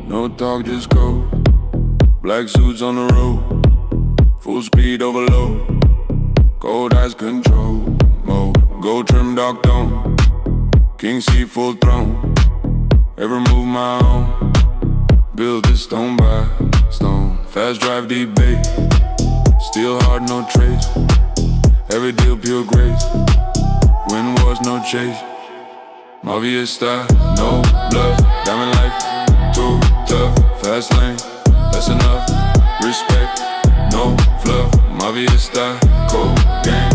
No talk, just go. Black suits on the road, full speed overload. Cold eyes control mode. Gold trim, dark tone. King seat, full throne. Every move my own. Build this stone by stone. Fast drive, deep bass. Steel hard, no trace. Every deal, pure grace. Win wars, no chase. Mafia style, no bluff. Diamond life, too tough. Fast lane, that's enough. Respect, no fluff. Mafia style, cold game.